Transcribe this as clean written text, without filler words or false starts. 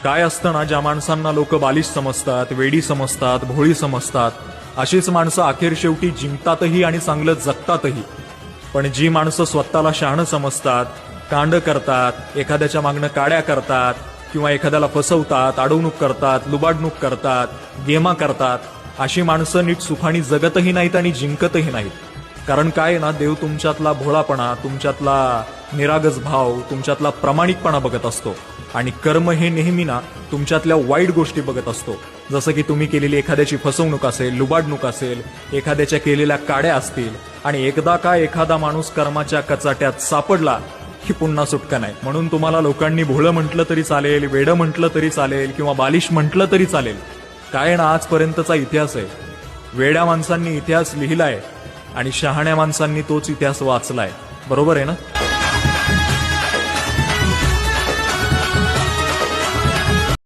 काय असतं ना, ज्या माणसांना लोक बालिश समजतात, वेडी समजतात, भोळी समजतात, अशीच माणसं अखेर शेवटी जिंकतातही आणि चांगलं जगतातही. पण जी माणसं स्वतःला शहाणं समजतात, कांड करतात, एखाद्याच्या मागणं काड्या करतात किंवा एखाद्याला फसवतात, अडवणूक करतात, लुबाडणूक करतात, गेमा करतात, अशी माणसं नीट सुखाने जगतही नाहीत आणि जिंकतही नाहीत. कारण काय ना, देव तुमच्यातला भोळापणा, तुमच्यातला निरागस भाव, तुमच्यातला प्रामाणिकपणा बघत असतो. आणि कर्म हे नेहमी ना तुमच्यातल्या वाईट गोष्टी बघत असतो. जसं की तुम्ही केलेली एखाद्याची फसवणूक असेल, लुबाडणूक असेल, एखाद्याच्या केलेल्या काड्या असतील. आणि एकदा का एखादा माणूस कर्माच्या कचाट्यात सापडला की पुन्हा सुटका नाही. म्हणून तुम्हाला लोकांनी भोळं म्हटलं तरी चालेल, वेडं म्हटलं तरी चालेल, किंवा बालिश म्हटलं तरी चालेल. काय ना, आजपर्यंतचा इतिहास आहे. वेड्या माणसांनी इतिहास लिहिलाय आणि शहाण्या माणसांनी तोच इतिहास वाचलाय. बरोबर आहे ना?